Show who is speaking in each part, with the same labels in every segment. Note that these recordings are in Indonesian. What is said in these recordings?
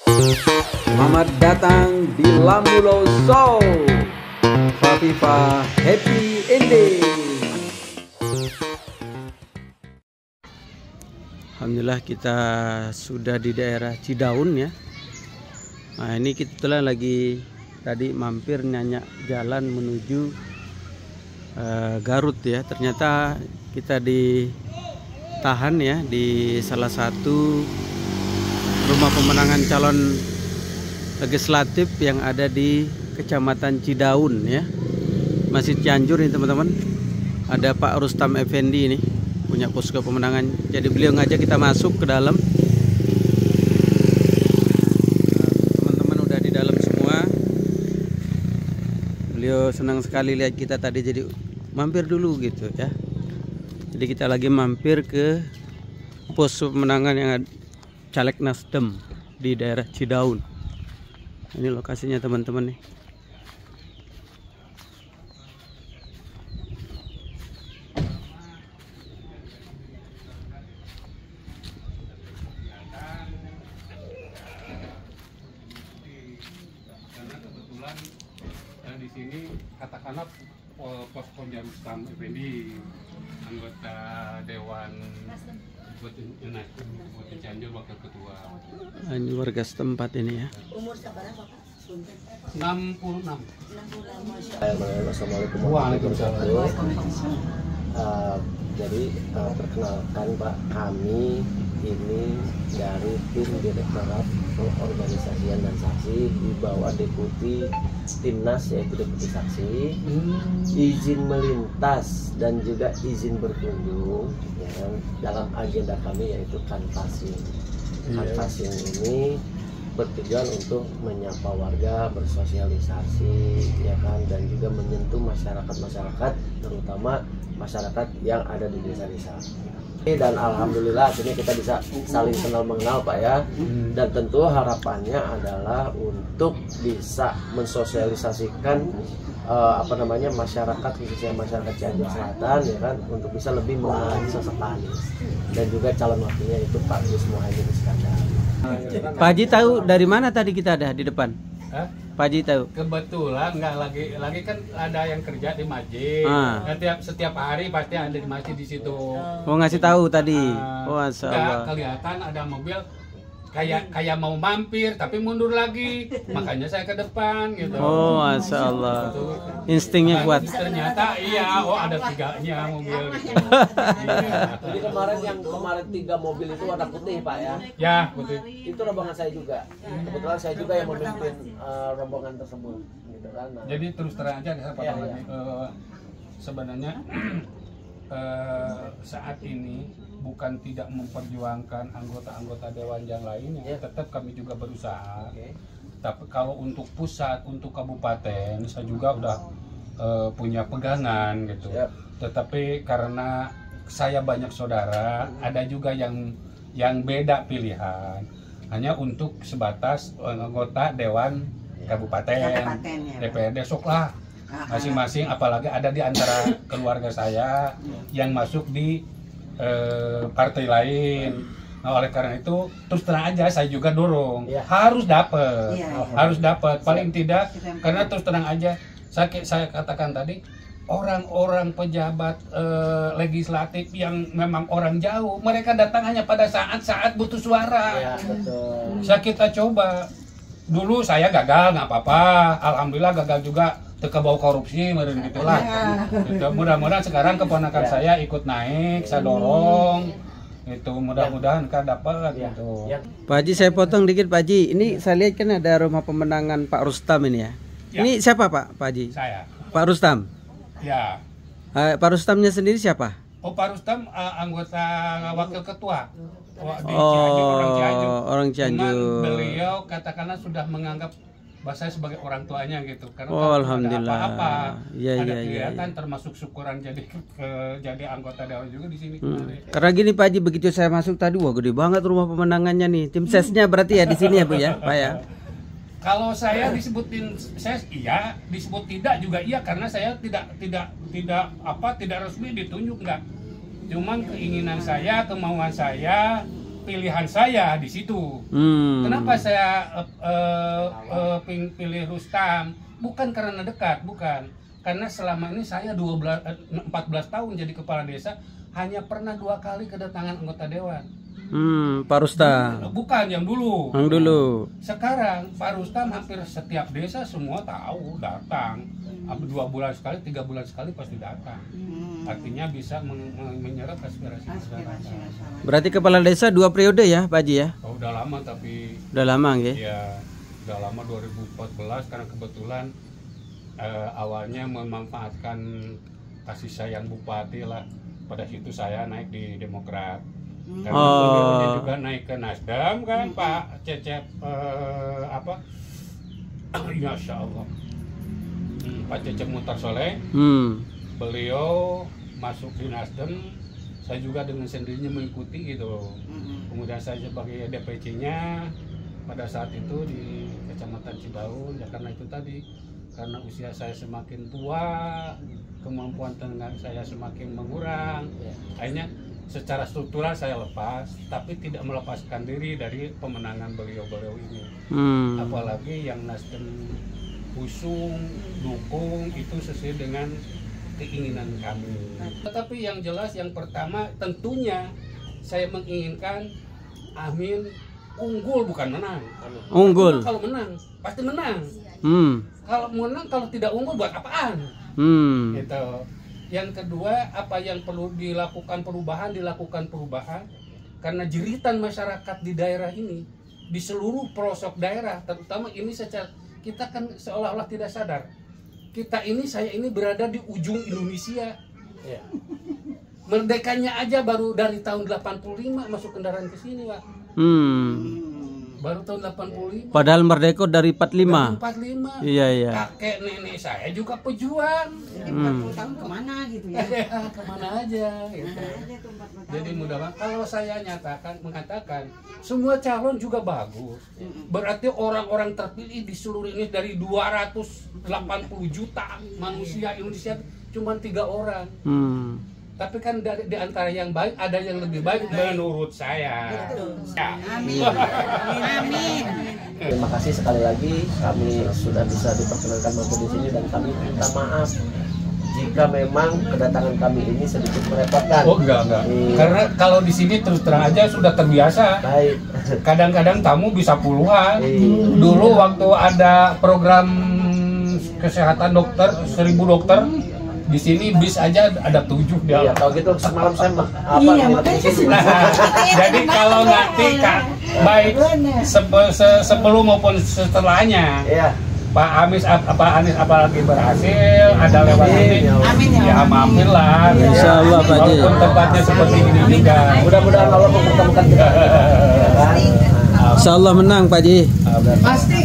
Speaker 1: Selamat datang di Lambulo Show. Fafifa Happy Ending. Alhamdulillah kita sudah di daerah Cidaun ya. Nah ini kita lagi tadi mampir nanya jalan menuju Garut ya. Ternyata kita ditahan ya di salah satu rumah pemenangan calon legislatif yang ada di Kecamatan Cidaun ya, masih Cianjur nih teman-teman. Ada Pak Rustam Effendi ini punya posko pemenangan, jadi beliau ngajak kita masuk ke dalam. Teman-teman udah di dalam semua. Beliau senang sekali lihat kita tadi, jadi mampir dulu gitu ya. Jadi kita lagi mampir ke pos pemenangan yang ada caleg Nasdem di daerah Cidaun. Ini lokasinya teman-teman nih.
Speaker 2: Karena kebetulan di sini katakanlah pos Rustam Effendi, anggota Dewan buat Cianjur, wakil ketua.
Speaker 1: Ini warga setempat ini ya.
Speaker 3: Umur berapa Pak?
Speaker 2: 66.
Speaker 4: Assalamualaikum warahmatullahi wabarakatuh. Jadi perkenalkan Pak, kami ini dari tim Direktorat Pengorganisasian dan Saksi di bawah Deputi Timnas, yaitu Deputi Saksi, izin melintas dan juga izin berkunjung ya, dalam agenda kami yaitu kanvassing. Kanvassing ini bertujuan untuk menyapa warga, bersosialisasi ya kan, dan juga menyentuh masyarakat terutama masyarakat yang ada di desa-desa. Dan alhamdulillah akhirnya kita bisa saling kenal mengenal Pak ya. Dan tentu harapannya adalah untuk bisa mensosialisasikan masyarakat, khususnya masyarakat Cianjur Selatan ya kan, untuk bisa lebih mengenali sosok Pak Anies dan juga calon wakilnya itu Pak Gus Muhaimin Iskandar.
Speaker 1: Pak Haji tahu dari mana tadi kita ada di depan?
Speaker 2: Hah?
Speaker 1: Pak Haji tahu?
Speaker 2: Kebetulan nggak lagi kan ada yang kerja di masjid. Nah, setiap hari pasti ada di masjid di situ.
Speaker 1: Mau ngasih tahu tadi. Oh,
Speaker 2: Nggak
Speaker 1: masyaallah.
Speaker 2: kelihatan ada mobil kayak mau mampir tapi mundur lagi, makanya saya ke depan gitu.
Speaker 1: Oh, masyaallah. Instingnya kuat.
Speaker 2: Ternyata iya, ada tiganya mobil gitu.
Speaker 4: Jadi kemarin 3 mobil itu warna putih Pak ya.
Speaker 2: Ya, betul.
Speaker 4: Itu rombongan saya juga. Kebetulan saya juga yang memimpin rombongan tersebut gitu kan. Nah,
Speaker 2: Jadi terus terang aja saya potong
Speaker 4: Iya,
Speaker 2: lagi. Sebenarnya saat ini bukan tidak memperjuangkan anggota-anggota dewan yang lain, yang tetap kami juga berusaha. Tapi kalau untuk pusat, untuk kabupaten, saya juga udah punya pegangan gitu. Tetapi karena saya banyak saudara, ada juga yang beda pilihan. Hanya untuk sebatas anggota dewan kabupaten, DPRD, soklah masing-masing, apalagi ada di antara keluarga saya yang masuk di partai lain. Nah, oleh karena itu terus terang aja saya juga dorong harus dapat, harus dapat paling tidak, karena terus terang aja saya katakan tadi, orang-orang pejabat legislatif yang memang orang jauh, mereka datang hanya pada saat-saat butuh suara.
Speaker 4: ya, betul.
Speaker 2: Kita coba dulu, saya gagal nggak apa-apa, alhamdulillah gagal juga, terkebau korupsi meren gitulah. Gitu. Mudah-mudahan sekarang keponakan saya ikut naik, saya dorong itu, mudah-mudahan kan dapat gitu.
Speaker 1: Pak Haji, saya potong dikit Pak Haji. Ini saya lihat kan ada rumah pemenangan Pak Rustam ini ya. Ini siapa Pak Haji?
Speaker 2: Saya.
Speaker 1: Pak Rustam.
Speaker 2: Ya.
Speaker 1: Pak Rustamnya sendiri siapa?
Speaker 2: Oh, Pak Rustam anggota wakil ketua. Di Cianjur, orang Cianjur.
Speaker 1: Orang Cianjur.
Speaker 2: Cuman beliau katakanlah sudah menganggap saya sebagai orang tuanya gitu, karena
Speaker 1: alhamdulillah.
Speaker 2: ada apa-apa, ada
Speaker 1: ya.
Speaker 2: kelihatan termasuk syukuran jadi anggota dewan juga di sini.
Speaker 1: Karena gini Pak Haji, begitu saya masuk tadi, wah gede banget rumah pemenangannya nih. Tim sesnya berarti ya di sini ya Bu ya, Pak ya.
Speaker 2: Kalau saya disebutin ses iya, disebut tidak juga iya, karena saya tidak resmi ditunjuk, enggak. Cuman keinginan saya, kemauan saya pilihan saya di situ. Kenapa saya pilih Rustam? Bukan karena dekat, bukan. Karena selama ini saya 14 tahun jadi kepala desa, hanya pernah 2 kali kedatangan anggota dewan.
Speaker 1: Pak Rustam.
Speaker 2: Bukan yang dulu.
Speaker 1: Yang dulu.
Speaker 2: Sekarang Pak Rustam hampir setiap desa semua tahu, datang. 2 bulan sekali, 3 bulan sekali pasti datang. Artinya bisa menyerap aspirasi masyarakat.
Speaker 1: Berarti kepala desa 2 periode ya, Pak Haji ya?
Speaker 2: Oh, udah lama tapi.
Speaker 1: Udah lama ya?
Speaker 2: Iya, udah lama 2014 karena kebetulan awalnya memanfaatkan kasih sayang Bupati lah. Pada situ saya naik di Demokrat. Karena beliaunya juga naik ke Nasdem kan, Pak Cecep Masya Allah, Pak Cecep Muhtar Soleh. Beliau masuk di Nasdem, saya juga dengan sendirinya mengikuti gitu. Kemudian saya sebagai DPC-nya pada saat itu di Kecamatan Cidaun. Ya karena itu tadi, karena usia saya semakin tua, kemampuan tenaga saya semakin mengurang, akhirnya secara struktural saya lepas, tapi tidak melepaskan diri dari pemenangan beliau-beliau ini. Apalagi yang Nasdem usung, dukung, itu sesuai dengan keinginan kami. Tetapi yang jelas, yang pertama tentunya saya menginginkan Amin unggul, bukan menang.
Speaker 1: Unggul.
Speaker 2: Kalau menang pasti menang. Kalau menang, kalau tidak unggul buat apaan? Gitu. Yang kedua, apa yang perlu dilakukan perubahan, karena jeritan masyarakat di daerah ini, di seluruh pelosok daerah, terutama ini secara kita kan seolah-olah tidak sadar. Saya ini berada di ujung Indonesia. Merdekanya aja baru dari tahun 85 masuk kendaraan ke sini, Pak. Baru tahun 85.
Speaker 1: Padahal merdeka dari 45.
Speaker 2: 45.
Speaker 1: Iya.
Speaker 2: Kakek nenek saya juga pejuang.
Speaker 3: 40 tahun kemana gitu ya?
Speaker 2: Kemana aja gitu. Jadi mudah-mudahan kalau saya mengatakan semua calon juga bagus. Berarti orang-orang terpilih di seluruh ini dari 280 juta manusia Indonesia cuma 3 orang. Tapi kan di antara yang baik ada yang lebih baik menurut saya.
Speaker 3: Amin. Amin.
Speaker 4: Terima kasih sekali lagi, kami sudah bisa diperkenalkan mampir di sini dan kami minta maaf jika memang kedatangan kami ini sedikit merepotkan.
Speaker 2: Oh enggak. Karena kalau di sini terus terang aja sudah terbiasa.
Speaker 4: Baik.
Speaker 2: Kadang-kadang tamu bisa puluhan. Dulu waktu ada program kesehatan dokter, 1000 dokter. Di sini bis aja ada 7 di alam.
Speaker 4: Iya, tahu gitu semalam saya
Speaker 2: Jadi kalau nanti baik sebelum maupun setelahnya, Pak Anies apalagi berhasil ada lewat sini, ya mampir lah.
Speaker 1: Insya Allah, Pak Haji.
Speaker 2: Walaupun tempatnya seperti ini juga.
Speaker 4: Mudah-mudahan Allah mempertemukan kita.
Speaker 1: Insya Allah menang, Pak Haji.
Speaker 3: Pasti.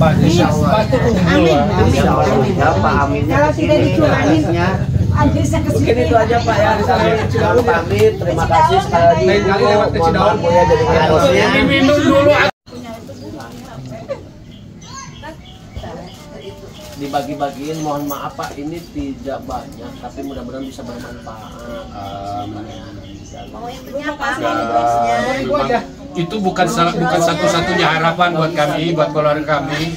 Speaker 2: Insya Allah. Pasti unggul.
Speaker 4: Insya Allah. Ya, Pak Amin.
Speaker 3: Kalau tidak dicurangin,
Speaker 4: mungkin itu aja Pak ya. Kami pamit. Terima kasih sekali lagi.
Speaker 2: Lain kali lewat ke Cidaun. Diminum dulu.
Speaker 4: Dibagi-bagiin, mohon maaf Pak, ini tidak banyak, tapi mudah-mudahan bisa bermanfaat.
Speaker 2: Itu bukan satu-satunya harapan buat kami, buat keluarga kami.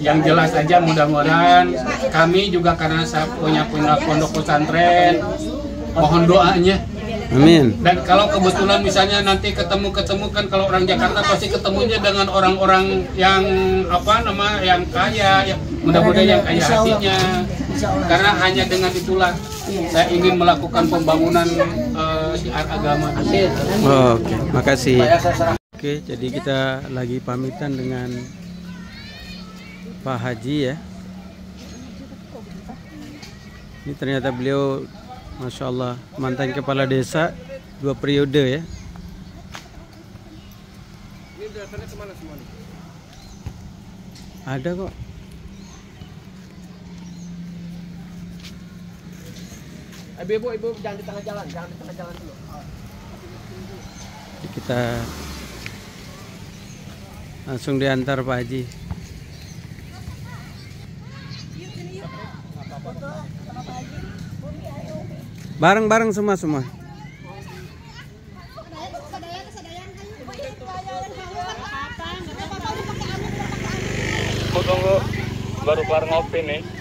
Speaker 2: Yang jelas aja mudah-mudahan kami juga karena saya punya pondok pesantren, mohon doanya.
Speaker 1: Amin.
Speaker 2: Dan kalau kebetulan misalnya nanti ketemu kan, kalau orang Jakarta pasti ketemunya dengan orang-orang yang yang kaya, mudah-mudahan yang kaya hatinya. Karena hanya dengan itulah saya ingin melakukan pembangunan syiar agama.
Speaker 1: Oke, makasih. Oke, jadi kita lagi pamitan dengan Pak Haji ya. Ini ternyata beliau, Masya Allah, mantan kepala desa 2 periode ya.
Speaker 5: Ini drivernya kemana semua nih?
Speaker 1: Ada kok.
Speaker 5: Ibu, jangan di tengah jalan, dulu.
Speaker 1: Jadi kita langsung diantar Pak Haji. Bareng-bareng semua.
Speaker 6: Tunggu baru kelar ngopi nih.